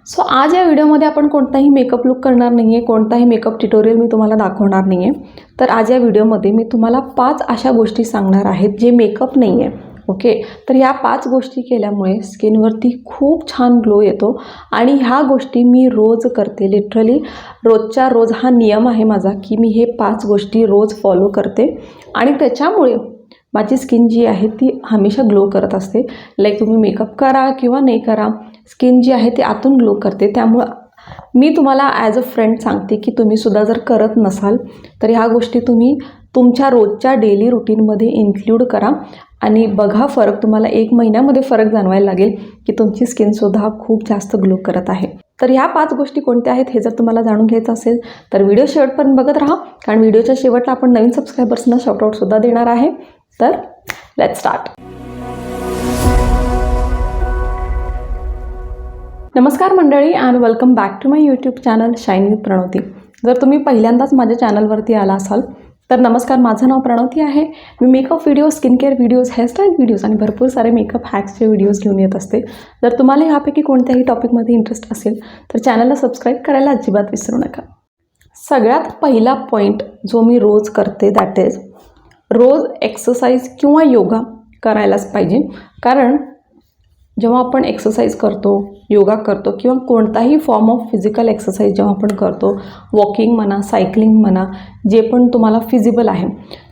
So आज या व्हिडिओमध्ये आपण कोणताही मेकअप लुक करणार नाही आहे, कोणताही मेकअप ट्युटोरियल मी तुम्हाला दाखवणार नाही आहे. तर आज या व्हिडिओमध्ये मी तुम्हाला 5 अशा गोष्टी सांगणार आहेत जे मेकअप नाही आहे. ओके, तर या 5 गोष्टी केल्यामुळे स्किनवरती खूप छान ग्लो येतो आणि ह्या गोष्टी मी रोज करते. लिटरली रोजच्या रोज हा नियम आहे माझा की मी हे 5 गोष्टी रोज फॉलो करते आणि त्याच्यामुळे माझी स्किन जी आहे ती हमेशा ग्लो करत असते. लाईक तुम्ही मेकअप करा किंवा नाही करा, स्किन जी आहे ती आतून ग्लो करते. त्यामुळं मी तुम्हाला ॲज अ फ्रेंड सांगते की तुम्हीसुद्धा जर करत नसाल तर ह्या गोष्टी तुम्ही तुमच्या रोजच्या डेली रुटीनमध्ये इन्क्लूड करा आणि बघा फरक. तुम्हाला 1 महिन्यामध्ये फरक जाणवायला लागेल की तुमची स्किनसुद्धा खूप जास्त ग्लो करत आहे. तर ह्या 5 गोष्टी कोणत्या आहेत हे जर तुम्हाला जाणून घ्यायचं असेल तर व्हिडिओ शेवटपर्यंत बघत राहा, कारण व्हिडिओच्या शेवटला आपण नवीन सबस्क्रायबर्सना शॉर्टआउटसुद्धा देणार आहे. तर लेट्स स्टार्ट. नमस्कार मंडळी and welcome back to my YouTube channel shine with Pranavati. जर तुम्ही पहिल्यांदाच माझ्या चॅनलवरती आला असाल तर नमस्कार, माझं नाव प्रणवती आहे. मी makeup video, skin care videos, hairstyle videos आणि भरपूर सारे मेकअप हॅक्सचे व्हिडिओज घेऊन येत असते. जर तुम्हाला ह्यापैकी कोणत्याही टॉपिकमध्ये इंटरेस्ट असेल तर चॅनलला सबस्क्राईब करायला अजिबात विसरू नका. सगळ्यात पहिला पॉईंट जो मी रोज करते दॅट इज रोज एक्सरसाइज किंवा योगा करायलाच पाहिजे. कारण जेव्हा आपण एक्सरसाइज करतो, योगा करतो किंवा कोणताही फॉर्म ऑफ फिजिकल एक्सरसाइज जेव्हा आपण करतो, वॉकिंग म्हणा, सायकलिंग म्हणा, जे पण तुम्हाला फिजिबल आहे,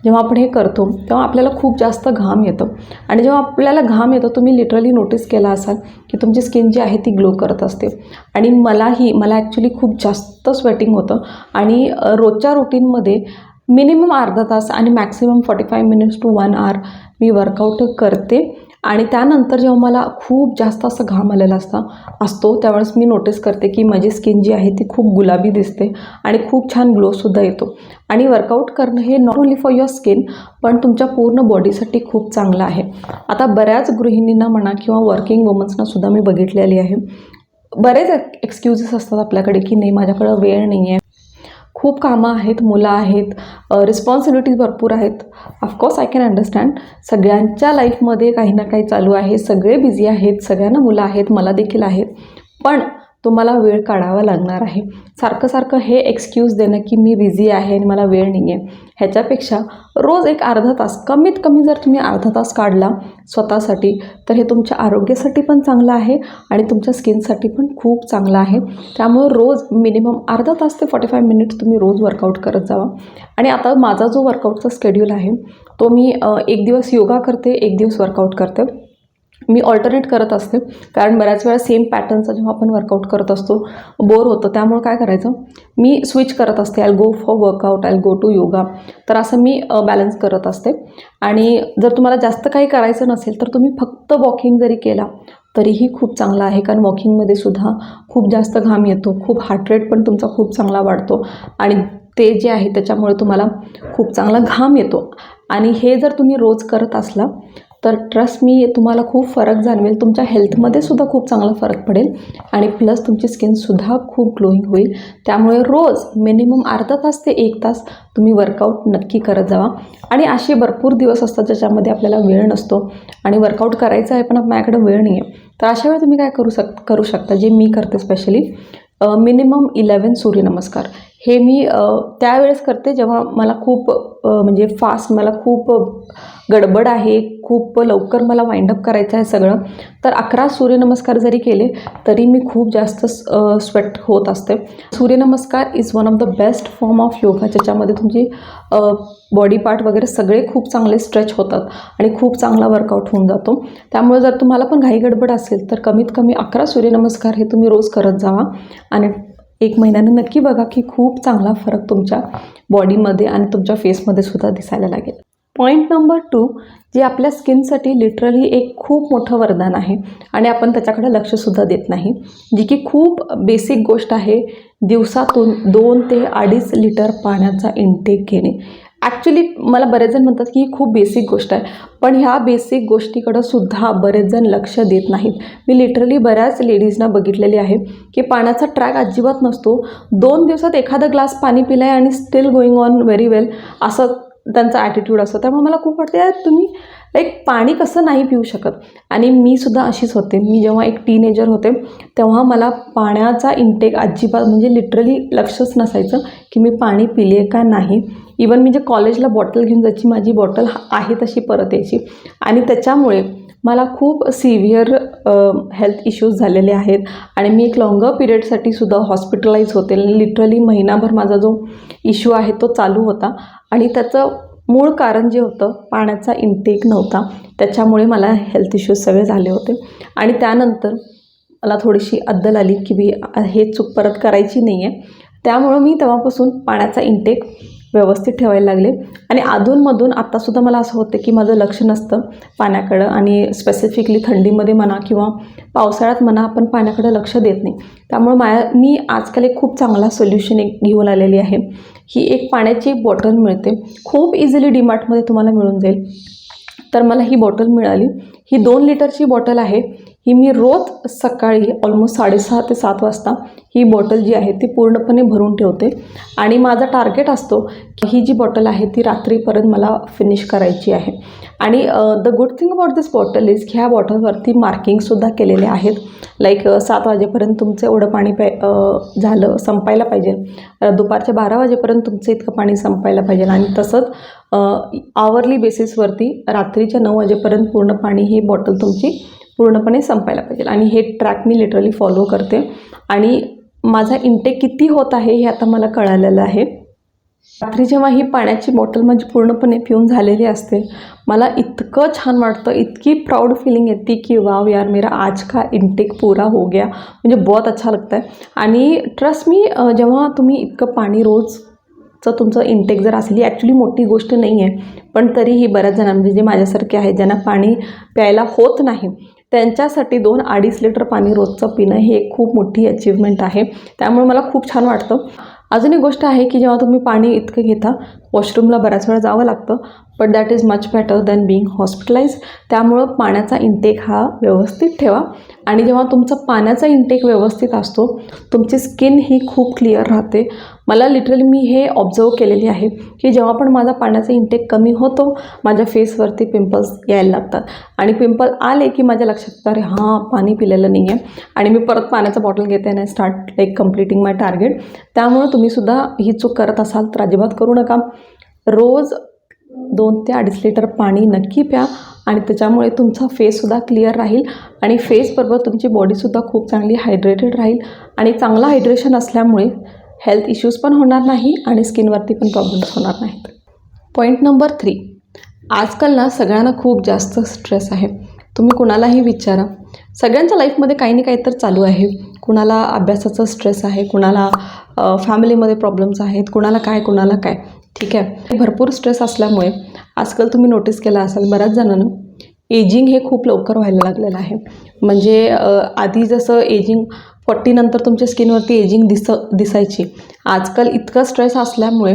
जेव्हा आपण हे करतो तेव्हा आपल्याला खूप जास्त घाम येतो. आणि जेव्हा आपल्याला घाम येतो तुम्ही लिटरली नोटीस केला असाल की तुमची स्किन जी आहे ती ग्लो करत असते. आणि मला ॲक्च्युली खूप जास्त स्वेटिंग होतं आणि रोजच्या रुटीनमध्ये मिनिमम अर्धा तास आणि मॅक्सिमम 45 मिनिट्स टू 1 आवर मी वर्कआउट करते. आणि त्यानंतर जेव्हा मला खूप जास्त असं घाम आलेला असतो त्यावेळेस मी नोटीस करते की माझी स्किन जी आहे ती खूप गुलाबी दिसते आणि खूप छान ग्लोसुद्धा येतो. आणि वर्कआउट करणं हे not only for your skin पण तुमच्या पूर्ण बॉडीसाठी खूप चांगलं आहे. आता बऱ्याच गृहिणींना म्हणा किंवा वर्किंग वुमन्सनासुद्धा मी बघितलेली आहे, बरेच एक्सक्युजेस असतात आपल्याकडे की नाही माझ्याकडं वेळ नाही आहे, खूप कामं आहेत, मुलं आहेत, रिस्पॉन्सिबिलिटीज भरपूर आहेत. ऑफकोर्स आय कॅन अंडरस्टँड, सगळ्यांच्या लाईफमध्ये काही ना काही चालू आहे, सगळे बिझी आहेत, सगळ्यांना मुलं आहेत, मला देखील आहेत. पण तुम्हाला वेळ काढावा लागणार आहे. सारखं हे एक्सक्यूज देणं की मी बिझी आहे आणि मला वेळ नाही आहे, ह्याच्यापेक्षा रोज एक अर्धा तास, कमीत कमी जर तुम्ही अर्धा तास काढला स्वतःसाठी तर हे तुमच्या आरोग्यासाठी पण चांगलं आहे आणि तुमच्या स्किनसाठी पण खूप चांगलं आहे. त्यामुळे रोज मिनिमम अर्धा तास ते 45 मिनिट्स तुम्ही रोज वर्कआउट करत जावा. आणि आता माझा जो वर्कआउटचा शेड्यूल आहे तो मी 1 दिवस योगा करते, 1 दिवस वर्कआउट करते. मी ऑल्टरनेट करत असते, कारण बऱ्याच वेळा सेम पॅटर्नचा जेव्हा आपण वर्कआउट करत असतो बोर होतं. त्यामुळे काय करायचं, मी स्विच करत असते. I go for workout, I go to yoga. तर असं मी बॅलन्स करत असते. आणि जर तुम्हाला जास्त काही करायचं नसेल तर तुम्ही फक्त वॉकिंग जरी केला तरीही खूप चांगलं आहे, कारण वॉकिंगमध्ये सुद्धा खूप जास्त घाम येतो, खूप हार्ट रेट पण तुमचा खूप चांगला वाढतो आणि ते जे आहे त्याच्यामुळे तुम्हाला खूप चांगला घाम येतो. आणि हे जर तुम्ही रोज करत असला तर ट्रस्ट मी, तुम्हाला खूप फरक जाणवेल. तुमच्या हेल्थमध्ये सुद्धा खूप चांगला फरक पडेल आणि प्लस तुमची स्किनसुद्धा खूप ग्लोईंग होईल. त्यामुळे रोज मिनिमम अर्धा तास ते 1 तास तुम्ही वर्कआउट नक्की करत जावा. आणि असे भरपूर दिवस असतात ज्याच्यामध्ये आपल्याला वेळ नसतो आणि वर्कआउट करायचं आहे पण माझ्याकडे वेळ नाही आहे. तर अशा वेळी तुम्ही काय करू शकता, जे मी करते स्पेशली मिनिमम 11 सूर्यनमस्कार. हे मी त्यावेळेस करते जेव्हा मला खूप म्हणजे फास्ट, मला खूप गडबड आहे, खूप लवकर मला वाइंडअप करायचं आहे सगळं. तर 11 सूर्यनमस्कार जरी केले तरी मी खूप जास्त स्वेट होत असते. Suryanamaskar is one of the best form of yoga, ज्याच्यामध्ये तुमची बॉडी पार्ट वगैरे सगळे खूप चांगले स्ट्रेच होतात आणि खूप चांगला वर्कआउट होऊन जातो. त्यामुळे जर तुम्हाला पण घाई गडबड असेल तर कमीत कमी 11 सूर्यनमस्कार हे तुम्ही रोज करत जावा आणि 1 महिन्याने नक्की बघा की खूप चांगला फरक तुमच्या बॉडीमध्ये आणि तुमच्या फेसमध्ये सुद्धा दिसायला लागेल. पॉईंट नंबर 2, जे आपल्या स्किनसाठी लिटरली एक खूप मोठं वरदान आहे आणि आपण त्याच्याकडे लक्षसुद्धा देत नाही, जी की खूप बेसिक गोष्ट आहे. दिवसातून 2 ते 2.5 लिटर पाण्याचा इनटेक घेणे. ॲक्च्युली मला बरेच जण म्हणतात की ही खूप बेसिक गोष्ट आहे, पण ह्या बेसिक गोष्टीकडं सुद्धा बरेच जण लक्ष देत नाहीत. मी लिटरली बऱ्याच लेडीजना बघितलेली आहे की पाण्याचा ट्रॅक अजिबात नसतो. 2 दिवसात एखादा ग्लास पाणी पिलं आहे आणि स्टील गोईंग ऑन व्हेरी वेल, असं त्यांचा ॲटिट्यूड असतो. त्यामुळे मला खूप वाटतं यार तुम्ही लाईक पाणी कसं नाही पिऊ शकत. आणि मी सुद्धा अशीच होते. मी जेव्हा एक टीनेजर होते तेव्हा मला पाण्याचा इंटेक अजिबात म्हणजे लिटरली लक्षच नसायचं की मी पाणी पिले का नाही. इवन मी जे कॉलेजला बॉटल घेऊन जायची, माझी बॉटल आहे तशी परत यायची. आणि त्याच्यामुळे मला खूप सिव्हिअर हेल्थ इश्यूज झालेले आहेत. आणि मी एक लॉंगर पिरियडसाठी सुद्धा हॉस्पिटलाइज होते. लिटरली महिनाभर माझा जो इश्यू आहे तो चालू होता. आणि त्याचं मूळ कारण जे होतं पाण्याचा इंटेक नव्हता. त्याच्यामुळे मला हेल्थ इश्यूज सगळे झाले होते. आणि त्यानंतर मला थोडीशी अद्दल आली की हे चूक परत करायची नाही आहे. त्यामुळं मी तेव्हापासून पाण्याचा इंटेक व्यवस्थित ठेवायला लागले. आणि अधूनमधून आत्तासुद्धा मला असं होतं की माझं लक्ष नसतं पाण्याकडं. आणि स्पेसिफिकली थंडीमध्ये म्हणा किंवा पावसाळ्यात म्हणा आपण पाण्याकडं लक्ष देत नाही. त्यामुळं मी आजकाल एक खूप चांगला सोल्युशन घेऊन आलेली आहे. ही एक पाण्याची बॉटल मिळते, खूप इझिली डीमार्टमध्ये तुम्हाला मिळून जाईल. तर मला ही बॉटल मिळाली. ही 2 लिटरची बॉटल आहे. ही मी रोज सकाळी ऑलमोस्ट 6:30 ते 7 वाजता ही बॉटल जी आहे ती पूर्णपणे भरून ठेवते. आणि माझा टार्गेट असतो की ही जी बॉटल आहे ती रात्रीपर्यंत मला फिनिश करायची आहे. आणि the good thing about this bottle is की ह्या बॉटलवरती मार्किंगसुद्धा केलेले आहेत. लाईक 7 वाजेपर्यंत तुमचं एवढं पाणी झालं संपायला पाहिजे, दुपारच्या 12 वाजेपर्यंत तुमचं इतकं पाणी संपायला पाहिजे. आणि तसंच आवरली बेसिसवरती रात्रीच्या 9 वाजेपर्यंत पूर्ण पाणी ही बॉटल तुमची पूर्णपणे संपायला पाहिजे. आणि हे ट्रॅक मी लिटरली फॉलो करते. आणि माझा इंटेक किती होत आहे हे आता मला कळालेलं आहे. रात्री जेव्हा ही पाण्याची बॉटल माझी पूर्णपणे पिऊन झालेली असते, मला इतकं छान वाटतं, इतकी प्राऊड फीलिंग येते की वाव यार मेरा आज का इंटेक पूरा हो गया, म्हणजे बहुत अच्छा लगता है. आणि ट्रस्ट मी जेव्हा तुम्ही इतकं पाणी रोजचं तुमचं इंटेक जर असेल, ही ॲक्च्युली मोठी गोष्ट नाही आहे, पण तरीही बऱ्याच जणांना म्हणजे जे माझ्यासारखे आहेत ज्यांना पाणी प्यायला होत नाही त्यांच्यासाठी 2-2.5 लिटर पाणी रोजचं पिणं हे एक खूप मोठी अचीवमेंट आहे. त्यामुळे मला खूप छान वाटतं. अजून एक गोष्ट आहे की जेव्हा तुम्ही पाणी इतकं घेता, वॉशरूमला बऱ्याच वेळा जावं लागतं, but that is much better than being hospitalise. त्यामुळं पाण्याचा इंटेक हा व्यवस्थित ठेवा. आणि जेव्हा तुमचा पाण्याचा इंटेक व्यवस्थित असतो तुमची स्किन ही खूप क्लिअर राहते. मला लिटरली मी हे ऑब्झर्व केलेली आहे की जेव्हा पण माझा पाण्याचा इंटेक कमी होतो माझ्या फेसवरती पिंपल्स यायला लागतात. आणि पिंपल आले की माझ्या लक्षात येतं अरे हां पाणी पिलेलं नाही आहे. आणि मी परत पाण्याचं बॉटल घेते आणि स्टार्ट लाईक कम्प्लिटिंग माय टार्गेट. त्यामुळं तुम्हीसुद्धा ही चूक करत असाल तर अजिबात करू नका. रोज 2 ते 2.5 लिटर पाणी नक्की प्या. आणि त्याच्यामुळे तुमचा फेससुद्धा क्लिअर राहील. आणि फेसबरोबर तुमची बॉडीसुद्धा खूप चांगली हायड्रेटेड राहील. आणि चांगलं हायड्रेशन असल्यामुळे हेल्थ इश्यूज पण होणार नाही आणि स्किनवरती पण प्रॉब्लेम्स होणार नाहीत. पॉईंट नंबर 3, आजकाल ना सगळ्यांना खूप जास्त स्ट्रेस आहे. तुम्ही कुणालाही विचारा, सगळ्यांच्या लाईफमध्ये काही ना काही तर चालू आहे. कुणाला अभ्यासाचा स्ट्रेस आहे, कुणाला फॅमिलीमध्ये प्रॉब्लेम्स आहेत, कुणाला काय. ठीक आहे, भरपूर स्ट्रेस असल्यामुळे आजकाल तुम्ही नोटीस केला असाल बऱ्याच जणांना एजिंग हे खूप लवकर व्हायला लागलेलं आहे. म्हणजे आधी जसं एजिंग 40 नंतर तुमच्या स्किनवरती एजिंग दिसायची, आजकाल इतका स्ट्रेस असल्यामुळे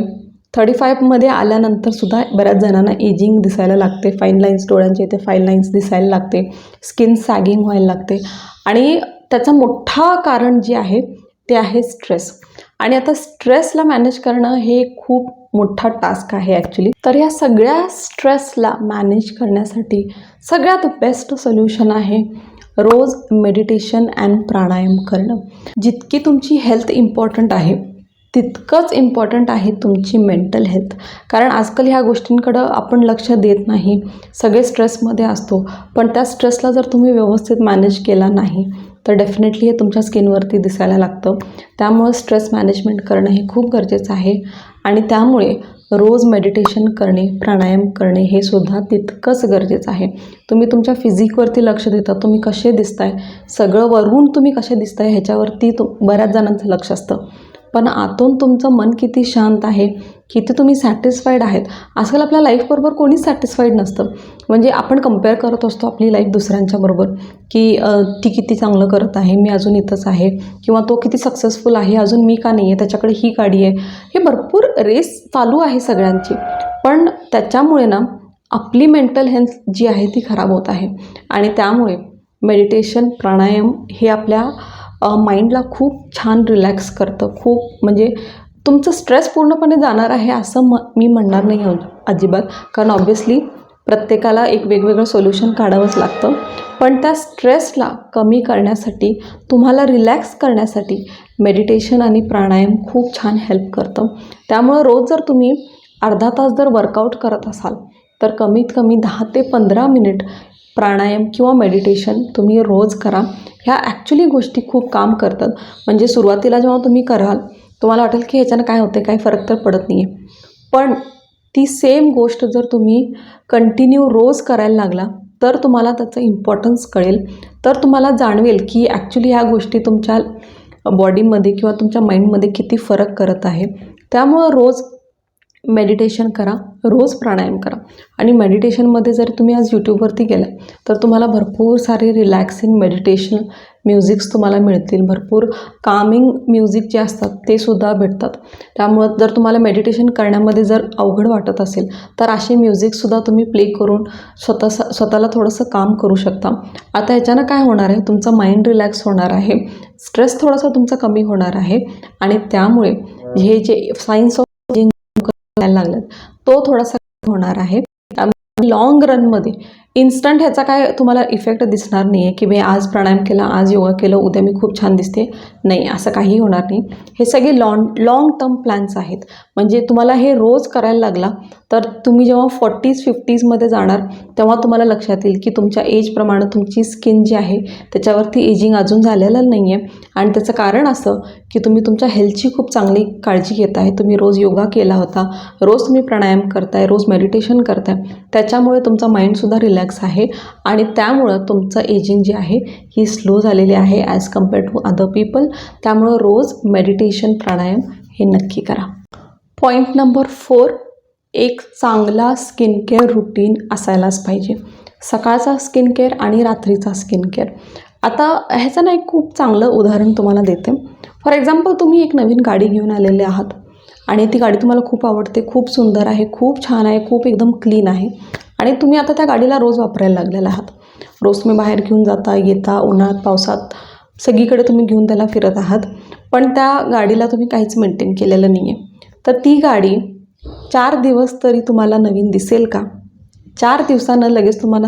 35मध्ये आल्यानंतरसुद्धा बऱ्याच जणांना एजिंग दिसायला लागते. फाईन लाईन्स, डोळ्यांच्या इथे फाईन लाईन्स दिसायला लागते, स्किन सॅगिंग व्हायला लागते. आणि त्याचं मोठा कारण जे आहे ते आहे स्ट्रेस. आणि आता स्ट्रेसला मॅनेज करणं हे खूप मोठा टास्क आहे ॲक्च्युली. तर या सगळ्या स्ट्रेसला मॅनेज करण्यासाठी सगळ्यात बेस्ट सोल्युशन आहे रोज मेडिटेशन अँड प्राणायाम करणं. जितकी तुमची हेल्थ इम्पॉर्टंट आहे तितकंच इम्पॉर्टंट आहे तुमची मेंटल हेल्थ. कारण आजकाल ह्या गोष्टींकडं आपण लक्ष देत नाही, सगळे स्ट्रेसमध्ये असतो. पण त्या स्ट्रेसला जर तुम्ही व्यवस्थित मॅनेज केला नाही तर डेफिनेटली हे तुमच्या स्किनवरती दिसायला लागतं. त्यामुळं स्ट्रेस मॅनेजमेंट करणं हे खूप गरजेचं आहे. आणि त्यामुळे रोज मेडिटेशन करणे, प्राणायाम करणे हे सुद्धा तितकंच गरजेचं आहे. तुम्ही तुमच्या फिजिकवरती लक्ष देता, तुम्ही कसे दिसताय, सगळं वरून तुम्ही कसे दिसताय ह्याच्यावरती बऱ्याच जणांचं लक्ष असतं. पण आतून तुमचं मन किती शांत आहे, किती तुम्ही सॅटिस्फाईड आहेत. आजकाल आपल्या लाईफबरोबर कोणीच सॅटिस्फाईड नसतं. म्हणजे आपण कंपेअर करत असतो आपली लाईफ दुसऱ्यांच्याबरोबर की ती किती चांगलं करत आहे, मी अजून इथंच आहे, किंवा तो किती सक्सेसफुल आहे, अजून मी का नाही आहे, त्याच्याकडे ही गाडी आहे. हे भरपूर रेस चालू आहे सगळ्यांची. पण त्याच्यामुळे ना आपली मेंटल हेल्थ जी आहे ती खराब होत आहे. आणि त्यामुळे मेडिटेशन, प्राणायाम हे आपल्या माइंडला खूप छान रिलॅक्स करतं. खूप म्हणजे तुमचं स्ट्रेस पूर्णपणे जाणार आहे असं मी म्हणणार नाही अजिबात. कारण ऑब्व्हियसली प्रत्येकाला एक वेगवेगळं सोल्युशन काढावंच लागतं, पण त्या स्ट्रेसला कमी करण्यासाठी, तुम्हाला रिलॅक्स करण्यासाठी मेडिटेशन आणि प्राणायाम खूप छान हेल्प करतं. त्यामुळं रोज जर तुम्ही अर्धा तास जर वर्कआउट करत असाल तर कमीत कमी 10 ते 15 मिनिट प्राणायाम किंवा मेडिटेशन तुम्ही रोज करा. ह्या ॲक्च्युली गोष्टी खूप काम करतात. म्हणजे सुरुवातीला जेव्हा तुम्ही कराल तुम्हाला वाटेल की ह्याच्यानं काय होते, काही फरक तर पडत नाही आहे, पण ती सेम गोष्ट जर तुम्ही कंटिन्यू रोज करायला लागला तर तुम्हाला त्याचं इम्पॉर्टन्स कळेल. तर तुम्हाला जाणवेल की ॲक्च्युली ह्या गोष्टी तुमच्या बॉडीमध्ये किंवा तुमच्या माइंडमध्ये किती फरक करत आहे. त्यामुळं रोज मेडिटेशन करा, रोज प्राणायाम करा. आणि मेडिटेशनमध्ये जर तुम्ही आज यूट्यूबवरती गेला तर तुम्हाला भरपूर सारे रिलॅक्सिंग मेडिटेशन म्युझिक्स तुम्हाला मिळतील. भरपूर कामिंग म्युझिक जे असतात ते सुद्धा भेटतात. त्यामुळं जर तुम्हाला मेडिटेशन करण्यामध्ये जर अवघड वाटत असेल तर असे म्युझिकसुद्धा तुम्ही प्ले करून स्वतःला थोडंसं काम करू शकता. आता ह्याच्यानं काय होणार आहे, तुमचा माइंड रिलॅक्स होणार आहे, स्ट्रेस थोडासा तुमचा कमी होणार आहे आणि त्यामुळे हे जे सायन्स ऑफ लागलं तो थोडासा होणार आहे. लॉंग रनमध्ये इन्स्टंट ह्याचा काय तुम्हाला इफेक्ट दिसणार नाही आहे की मी आज प्राणायाम केला, आज योगा केलं, उद्या मी खूप छान दिसते. नाही, असं काही होणार नाही. हे सगळे लॉंग टर्म प्लॅन्स आहेत. म्हणजे तुम्हाला हे रोज करायला लागला तर तुम्ही जेव्हा 40s-50sमध्ये जाणार तेव्हा तुम्हाला लक्षात येईल की तुमच्या एजप्रमाणे तुमची स्किन जी आहे त्याच्यावरती एजिंग अजून झालेलं नाही आहे. आणि त्याचं कारण असं की तुम्ही तुमच्या हेल्थची खूप चांगली काळजी घेत आहे. तुम्ही रोज योगा केला होता, रोज तुम्ही प्राणायाम करताय, रोज मेडिटेशन करताय, त्याच्यामुळे तुमचा माइंडसुद्धा रिलॅक्स आहे आणि त्यामुळं तुमचं एजिंग जी आहे ही स्लो झालेली आहे as compare to other people. त्यामुळं रोज मेडिटेशन प्राणायाम हे नक्की करा. पॉईंट नंबर 4, एक चांगला स्किन केअर रुटीन असायलाच पाहिजे. सकाळचा स्किन केअर आणि रात्रीचा स्किन केअर. आता ह्याचं ना एक खूप चांगलं उदाहरण तुम्हाला देते. फॉर एक्झाम्पल तुम्ही एक नवीन गाडी घेऊन आलेले आहात आणि ती गाडी तुम्हाला खूप आवडते, खूप सुंदर आहे, खूप छान आहे, खूप एकदम क्लीन आहे आणि तुम्ही आता त्या गाडीला रोज वापरायला लागलेला आहात. रोज तुम्ही बाहेर घेऊन जाता, येता, उन्हात पावसात सगळीकडे तुम्ही घेऊन त्याला फिरत आहात, पण त्या गाडीला तुम्ही काहीच मेंटेन केलेलं नाही आहे. तर ती गाडी 4 दिवस तरी तुम्हाला नवीन दिसेल का? 4 दिवसानं लगेच तुम्हाला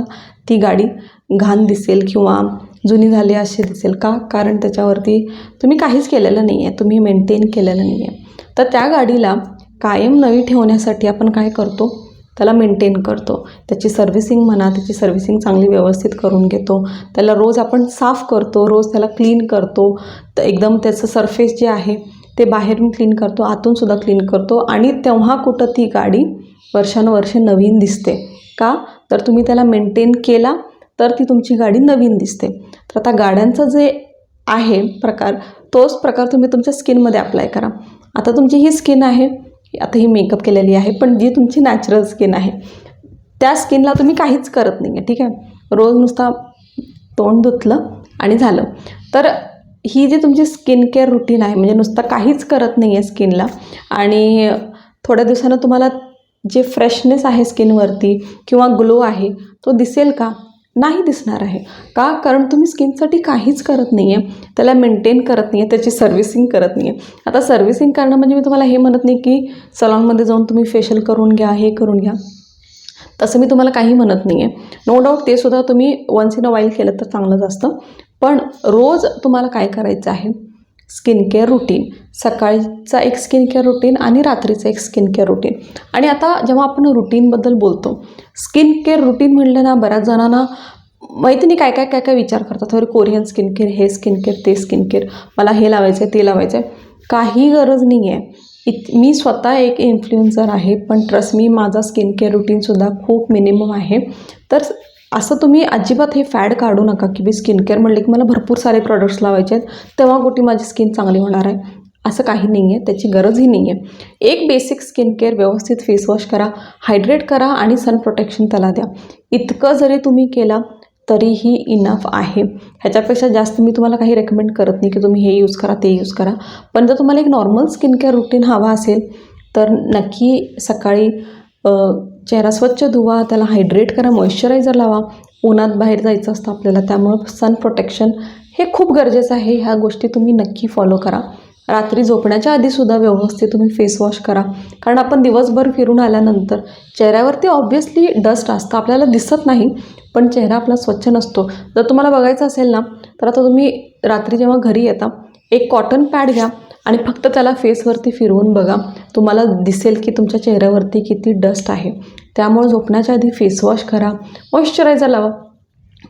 ती गाडी घाण दिसेल किंवा जुनी झाली अशी दिसेल का? कारण त्याच्यावरती तुम्ही काहीच केलेलं नाही आहे, तुम्ही मेंटेन केलेलं नाही आहे. तर त्या गाडीला कायम नवी ठेवण्यासाठी आपण काय करतो, त्याला मेंटेन करतो. त्याची सर्व्हिसिंग म्हणा, त्याची सर्व्हिसिंग चांगली व्यवस्थित करून घेतो. त्याला रोज आपण साफ करतो, रोज त्याला क्लीन करतो. तर एकदम त्याचं सरफेस जे आहे ते बाहेरून क्लीन करतो, आतूनसुद्धा क्लीन करतो आणि तेव्हा कुठं ती गाडी वर्षानुवर्षे नवीन दिसते का? तर तुम्ही त्याला मेंटेन केला तर ती तुमची गाडी नवीन दिसते. तर आता गाड्यांचं जे आहे प्रकार, तोच प्रकार तुम्ही तुमच्या स्किनमध्ये अप्लाय करा. आता तुमची ही स्किन आहे, आता ही मेकअप केलेली आहे, पण जी तुमची नॅचरल स्किन आहे त्या स्किनला तुम्ही काहीच करत नाही आहे, ठीक आहे. रोज नुसता तोंड धुतलं आणि झालं. तर ही जी तुमची स्किन केअर रुटीन आहे, म्हणजे नुसता काहीच करत नाही आहे स्किनला आणि थोड्या दिवसानं तुम्हाला जे फ्रेशनेस आहे स्किनवरती किंवा ग्लो आहे तो दिसेल का? नाही दिसणार आहे. का? कारण तुम्ही स्किनसाठी काहीच करत नाही आहे, त्याला मेंटेन करत नाही आहे, त्याची सर्व्हिसिंग करत नाही आहे. आता सर्व्हिसिंग करणं म्हणजे मी तुम्हाला हे म्हणत नाही की सलॉनमध्ये जाऊन तुम्ही फेशियल करून घ्या, हे करून घ्या, तसं मी तुम्हाला काही म्हणत नाही आहे. नो डाऊट ते सुद्धा तुम्ही वन्स इन अ वाईल केलं तर चांगलंच असतं. पण रोज तुम्हाला काय करायचं आहे, स्किन केअर रुटीन. सकाळचा एक स्किन केअर रुटीन आणि रात्रीचं एक स्किन केअर रुटीन. आणि आता जेव्हा आपण रुटीनबद्दल बोलतो, स्किन केअर रुटीन म्हणलं ना, बऱ्याच जणांना माहिती नाही काय काय काय काय विचार करतात. अरे कोरियन स्किन केअर, हे स्किन केअर, ते स्किन केअर, मला हे लावायचं आहे, ते लावायचं आहे. काही गरज नाही आहे. मी स्वतः एक इन्फ्लुएन्सर आहे, पण ट्रस्ट मी, माझा स्किन केअर रुटीनसुद्धा खूप मिनिमम आहे. तर असं तुम्ही अजिबात हे फॅड काढू नका की मी स्किन केअर म्हणले की मला भरपूर सारे प्रॉडक्ट्स लावायचे आहेत तेव्हा कुठे माझी स्किन चांगली होणार आहे. असं काही नाही आहे, त्याची गरजही नाही आहे. एक बेसिक स्किन केअर, व्यवस्थित फेसवॉश करा, हायड्रेट करा आणि सन प्रोटेक्शन त्याला द्या. इतकं जरी तुम्ही केला तरीही इनफ आहे. ह्याच्यापेक्षा जास्त मी तुम्हाला काही रेकमेंड करत नाही की तुम्ही हे यूज करा, ते यूज करा. पण जर तुम्हाला एक नॉर्मल स्किन केअर रुटीन हवा असेल तर नक्की सकाळी चेहरा स्वच्छ धुवा, त्याला हायड्रेट करा, मॉइश्चरायझर लावा. उन्हात बाहेर जायचं असतं आपल्याला, त्यामुळं सन प्रोटेक्शन हे खूप गरजेचं आहे. ह्या गोष्टी तुम्ही नक्की फॉलो करा. रात्री झोपण्याच्या आधीसुद्धा व्यवस्थित तुम्ही फेस वॉश करा. कारण आपण दिवसभर फिरून आल्यानंतर चेहऱ्यावरती ऑब्व्हियसली डस्ट असतं, आपल्याला दिसत नाही, पण चेहरा आपला स्वच्छ नसतो. जर तुम्हाला बघायचं असेल ना, तर आता तुम्ही रात्री जेव्हा घरी येता एक कॉटन पॅड घ्या आणि फक्त त्याला फेसवरती फिरवून बघा. तुम्हाला दिसेल की तुमच्या चेहऱ्यावरती किती डस्ट आहे. त्यामुळे झोपण्याच्या आधी फेस वॉश करा, मॉइश्चरायझर लावा,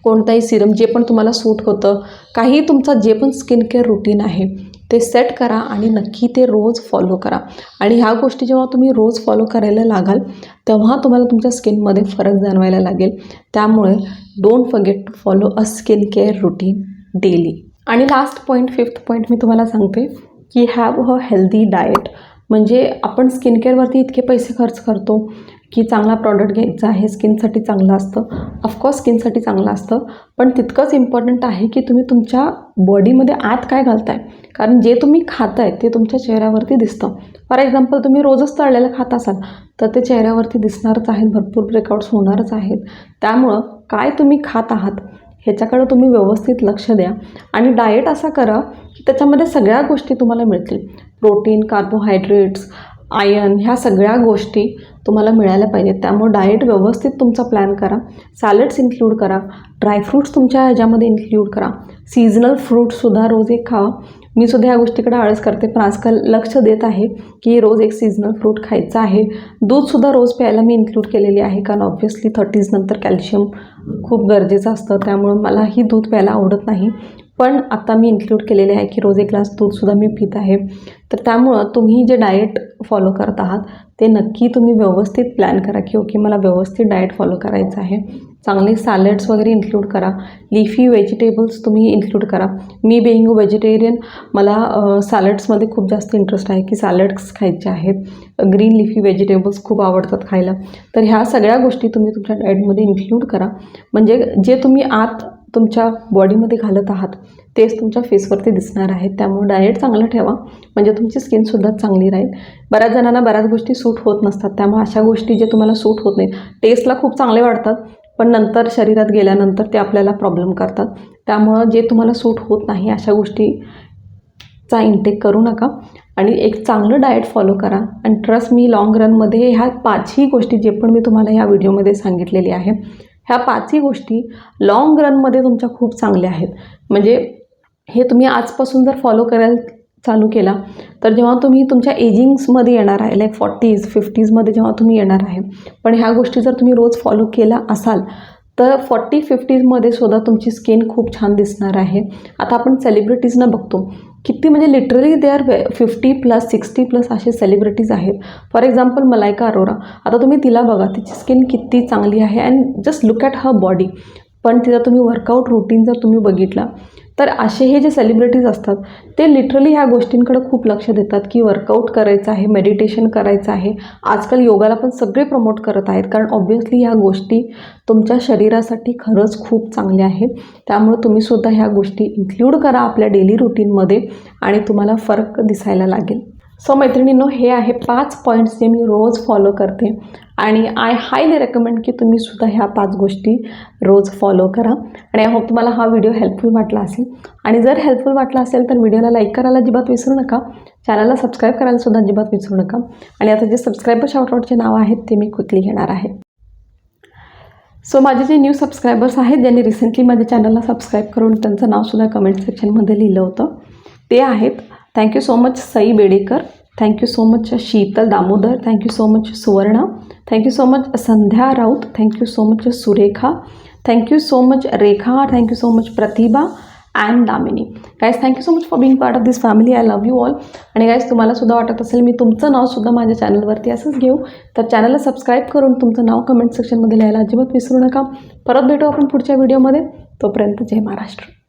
कोणताही सिरम जे पण तुम्हाला सूट होतं, काही तुमचा जे पण स्किन केअर रुटीन आहे ते सेट करा आणि नक्की ते रोज फॉलो करा. आणि ह्या गोष्टी जेव्हा तुम्ही रोज फॉलो करायला लागाल तेव्हा तुम्हाला तुमच्या स्किनमध्ये फरक जाणवायला लागेल. त्यामुळे don't forget to follow a skin care routine daily. आणि लास्ट पॉईंट, 5th पॉईंट मी तुम्हाला सांगते की हॅव अ हेल्दी डाएट. म्हणजे आपण स्किन केअरवरती इतके पैसे खर्च करतो की चांगला प्रॉडक्ट घ्यायचा आहे, स्किनसाठी चांगलं असतं, ऑफकोर्स स्किनसाठी चांगलं असतं, पण तितकंच इम्पॉर्टंट आहे की तुम्ही तुमच्या बॉडीमध्ये आत काय घालताय. कारण जे तुम्ही खाताय ते तुमच्या चेहऱ्यावरती दिसतं. फॉर एक्झाम्पल तुम्ही रोजच तळलेलं खात असाल तर ते चेहऱ्यावरती दिसणारच आहेत, भरपूर ब्रेकआउट्स होणारच आहेत. त्यामुळं काय तुम्ही खात आहात ह्याच्याकडे तुम्ही व्यवस्थित लक्ष द्या आणि डाएट असा करा की त्याच्यामध्ये सगळ्या गोष्टी तुम्हाला मिळतील. प्रोटीन, कार्बोहायड्रेट्स, आयर्न, ह्या सगळ्या गोष्टी तुम्हाला मिळायला पाहिजेत. त्यामुळे डाएट व्यवस्थित तुमचा प्लॅन करा. सॅलड्स इन्क्लूड करा, ड्रायफ्रूट्स तुमच्या ह्याच्यामध्ये इन्क्लूड करा, सीझनल फ्रूट्ससुद्धा रोज एक खावा. मी सुद्धा ह्या गोष्टीकडे आळस करते, पण आजकाल लक्ष देत आहे की रोज एक सीझनल फ्रूट खायचं आहे. दूधसुद्धा रोज प्यायला मी इन्क्लूड केलेली आहे, कारण ऑब्व्हियसली 30s नंतर कॅल्शियम खूप गरजेचं असतं. त्यामुळं मलाही दूध प्यायला आवडत नाही, पण आता मी इन्क्लूड केलेले आहे की रोज एक ग्लास दूधसुद्धा मी पित आहे. तर त्यामुळं तुम्ही जे डाएट फॉलो करत आहात ते नक्की तुम्ही व्यवस्थित प्लॅन करा की ओके मला व्यवस्थित डाएट फॉलो करायचं आहे. चांगले सॅलड्स वगैरे इन्क्लूड करा, लिफी व्हेजिटेबल्स तुम्ही इन्क्लूड करा. मी बिईंग अ व्हेजिटेरियन मला सॅलड्समध्ये खूप जास्त इंटरेस्ट आहे की सॅलड्स खायचे आहेत. ग्रीन लिफी व्हेजिटेबल्स खूप आवडतात खायला. तर ह्या सगळ्या गोष्टी तुम्ही तुमच्या डाएटमध्ये इन्क्लूड करा. म्हणजे जे तुम्ही आत तुमच्या बॉडीमध्ये घालत आहात तेच तुमच्या फेसवरती दिसणार आहेत. त्यामुळे डाएट चांगलं ठेवा म्हणजे तुमची स्किनसुद्धा चांगली राहील. बऱ्याच जणांना बऱ्याच गोष्टी सूट होत नसतात, त्यामुळे अशा गोष्टी जे तुम्हाला सूट होत नाहीत, टेस्टला खूप चांगले वाटतात पण नंतर शरीरात गेल्यानंतर ते आपल्याला प्रॉब्लेम करतात. त्यामुळं जे तुम्हाला सूट होत नाही अशा गोष्टीचा इंटेक करू नका आणि एक चांगलं डाएट फॉलो करा. आणि ट्रस्ट मी लाँग रनमध्ये ह्या 5ही गोष्टी जे पण मी तुम्हाला ह्या व्हिडिओमध्ये सांगितलेली आहे ह्या 5ही गोष्टी लाँग रनमध्ये तुमच्या खूप चांगल्या आहेत. म्हणजे हे तुम्ही आजपासून जर फॉलो करायला चालू केला तर जेव्हा तुम्ही तुमच्या एजिंग्समध्ये येणार आहे, लाईक 40s 50sमध्ये जेव्हा तुम्ही येणार आहे, पण ह्या गोष्टी जर तुम्ही रोज फॉलो केला असाल तर 40-50मध्ये सुद्धा तुमची स्किन खूप छान दिसणार आहे. आता आपण सेलिब्रिटीजना बघतो किती, म्हणजे लिटरली दे आर 50+ 60+ असे सेलिब्रिटीज आहेत. फॉर एक्झाम्पल मलायका अरोरा, आता तुम्ही तिला बघा, तिची स्किन किती चांगली आहे and just look at her body. पण तिचा तुम्ही वर्कआउट रुटीन जर तुम्ही बघितला तर असे हे जे सेलिब्रिटीज असतात ते लिटरली ह्या गोष्टींकडे खूप लक्ष देतात की वर्कआउट करायचं आहे, मेडिटेशन करायचं आहे. आजकाल योगाला पण सगळे प्रमोट करत आहेत, कारण ऑब्व्हियसली ह्या गोष्टी तुमच्या शरीरासाठी खरंच खूप चांगल्या आहेत. त्यामुळे तुम्हीसुद्धा ह्या गोष्टी इन्क्लूड करा आपल्या डेली रुटीनमध्ये आणि तुम्हाला फरक दिसायला लागेल. सो मैत्रिणींनो, हे आहे 5 पॉईंट्स जे मी रोज फॉलो करते आणि आय हायली रेकमेंड की तुम्हीसुद्धा ह्या 5 गोष्टी रोज फॉलो करा. आणि आय होप तुम्हाला हा व्हिडिओ हेल्पफुल वाटला असेल. आणि जर हेल्पफुल वाटला असेल तर व्हिडिओला लाईक करायला अजिबात विसरू नका, चॅनलला सबस्क्राईब करायला सुद्धा अजिबात विसरू नका. आणि आता जे सबस्क्रायबर शाउटआउटचे नाव आहेत ते मी क्विकली घेणार आहे. सो माझे जे न्यू सबस्क्रायबर्स आहेत ज्यांनी रिसेंटली माझ्या चॅनलला सबस्क्राईब करून त्यांचं नावसुद्धा कमेंट सेक्शनमध्ये लिहिलं होतं, ते आहेत, thank you so much Sai Bedekar, thank you so much Sheetal Damodar, thank you so much Suvarna, thank you so much Sandhya Raut, thank you so much Surekha, thank you so much Rekha, thank you so much Pratibha and Damini. Guys thank you so much for being part of this family. I love you all. आणि guys तुम्हाला सुद्धा वाटत असेल मी तुमचं नावसुद्धा माझ्या चॅनलवरती असंच घेऊ तर चॅनलला सबस्क्राईब करून तुमचं नाव कमेंट सेक्शनमध्ये लिहायला अजिबात विसरू नका. परत भेटू आपण पुढच्या व्हिडिओमध्ये. तोपर्यंत जय महाराष्ट्र.